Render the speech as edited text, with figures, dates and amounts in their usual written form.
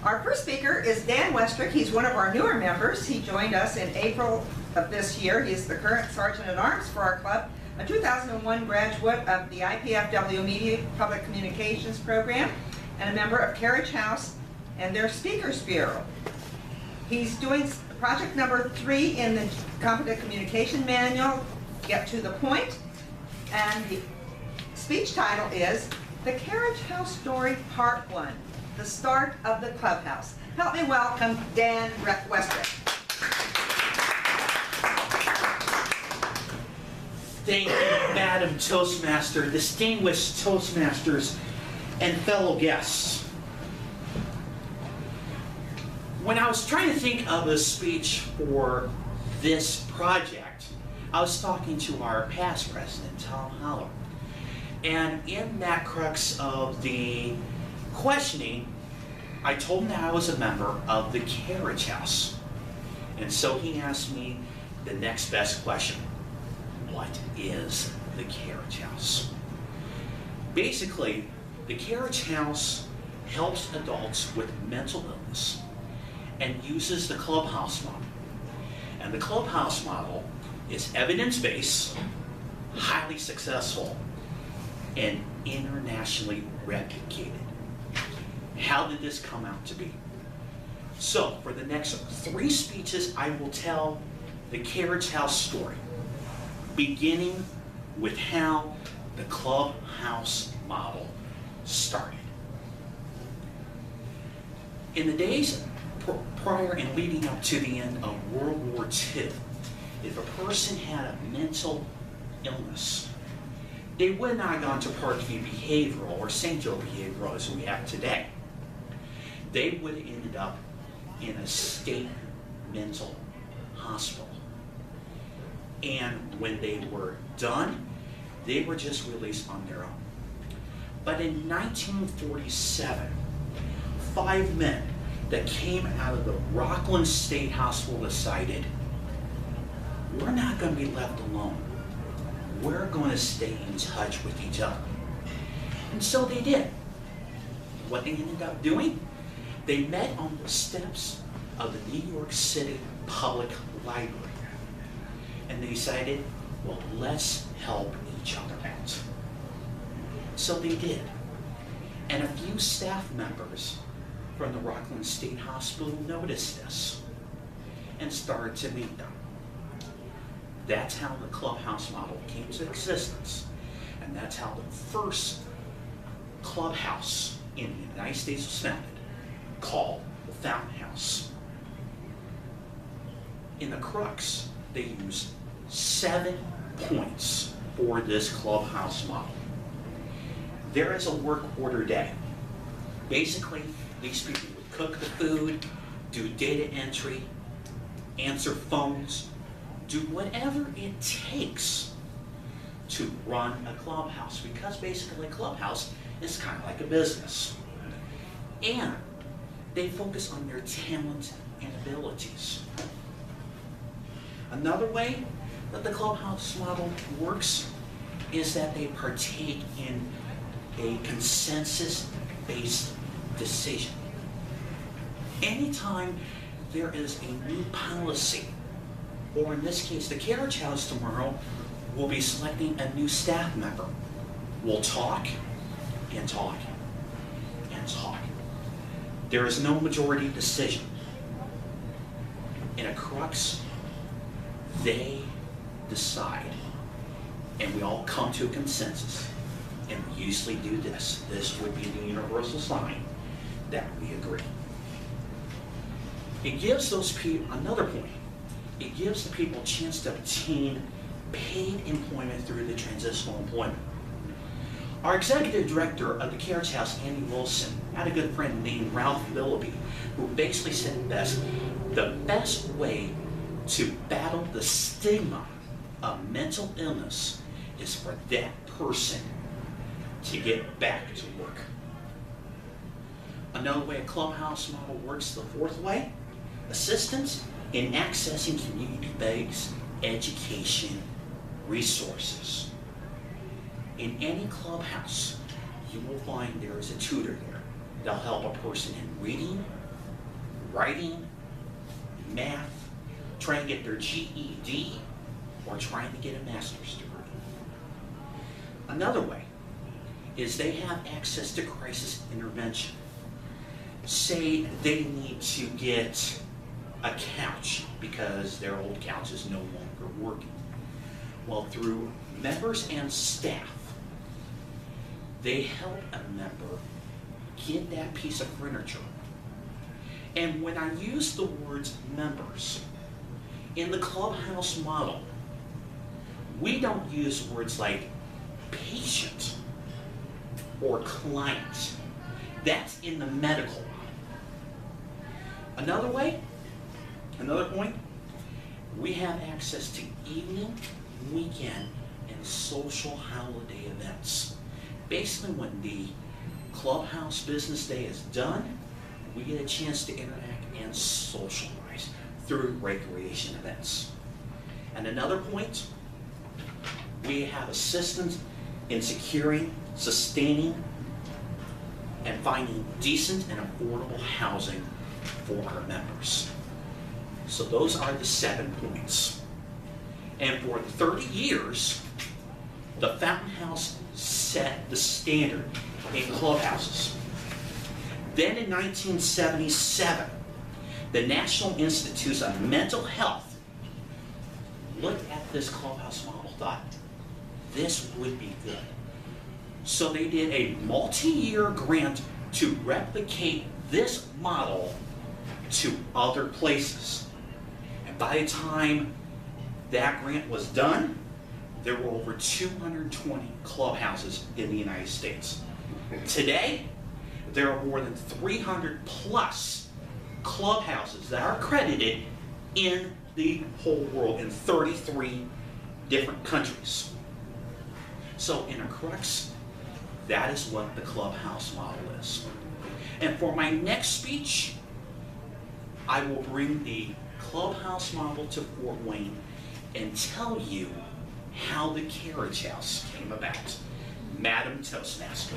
Our first speaker is Dan Westrick. He's one of our newer members. He joined us in April of this year. He is the current Sergeant at Arms for our club, a 2001 graduate of the IPFW Media Public Communications Program, and a member of Carriage House and their Speakers Bureau. He's doing project number 3 in the Competent Communication Manual, Get to the Point, and the speech title is The Carriage House Story Part 1, the start of the Clubhouse. Help me welcome Dan Westrick. Thank you, Madam Toastmaster, distinguished Toastmasters, and fellow guests. When I was trying to think of a speech for this project, I was talking to our past president, Tom Holler. And in that crux of the questioning, I told him that I was a member of the Carriage House. And so he asked me the next best question. What is the Carriage House? Basically, the Carriage House helps adults with mental illness and uses the Clubhouse model. And the Clubhouse model is evidence-based, highly successful, and internationally replicated. How did this come out to be? So, for the next 3 speeches, I will tell the Carriage House story, beginning with how the Clubhouse model started. In the days prior and leading up to the end of World War II, if a person had a mental illness, they would not have gone to Parkview Behavioral or St. Joe Behavioral as we have today. They would have ended up in a state mental hospital. And when they were done, they were just released on their own. But in 1947, 5 men that came out of the Rockland State Hospital decided, we're not going to be left alone. We're going to stay in touch with each other. And so they did. What they ended up doing, they met on the steps of the New York City Public Library. And they decided, well, let's help each other out. So they did. And a few staff members from the Rockland State Hospital noticed this and started to meet them. That's how the Clubhouse model came into existence. And that's how the first clubhouse in the United States was founded, called the Fountain House. In the crux, they used 7 points for this Clubhouse model. There is a work order day. Basically, these people would cook the food, do data entry, answer phones, do whatever it takes to run a clubhouse, because basically a clubhouse is kind of like a business. And they focus on their talent and abilities. Another way that the Clubhouse model works is that they partake in a consensus-based decision. Anytime there is a new policy, or in this case, the Carriage House tomorrow will be selecting a new staff member, we'll talk and talk and talk. There is no majority decision. In a crux, they decide, and we all come to a consensus, and we usually do this. This would be the universal sign that we agree. It gives those people, another point, it gives the people a chance to obtain paid employment through the transitional employment. Our executive director of the Carriage House, Andy Wilson, had a good friend named Ralph Willoughby, who basically said it best, the best way to battle the stigma of mental illness is for that person to get back to work. Another way a Clubhouse model works the 4th way, assistance in accessing community-based education resources. In any clubhouse, you will find there is a tutor there. They'll help a person in reading, writing, math, trying to get their GED, or trying to get a master's degree. Another way is they have access to crisis intervention. Say they need to get a couch because their old couch is no longer working. Well, through members and staff, they help a member get that piece of furniture. And when I use the words members, in the Clubhouse model, we don't use words like patient or client. That's in the medical model. Another point, we have access to evening, weekend, and social holiday events. Basically, when the Clubhouse business day is done, we get a chance to interact and socialize through recreation events. And another point, we have assistance in securing, sustaining, and finding decent and affordable housing for our members. So those are the 7 points. And for 30 years, the Fountain House set the standard in clubhouses. Then in 1977, the National Institutes of Mental Health looked at this clubhouse model, thought this would be good. So they did a multi-year grant to replicate this model to other places. And by the time that grant was done, there were over 220 clubhouses in the United States. Today, there are more than 300 plus clubhouses that are accredited in the whole world in 33 different countries. So in a crux, that is what the clubhouse model is. And for my next speech, I will bring the clubhouse model to Fort Wayne and tell you how the Carriage House came about. Madam Toastmaster.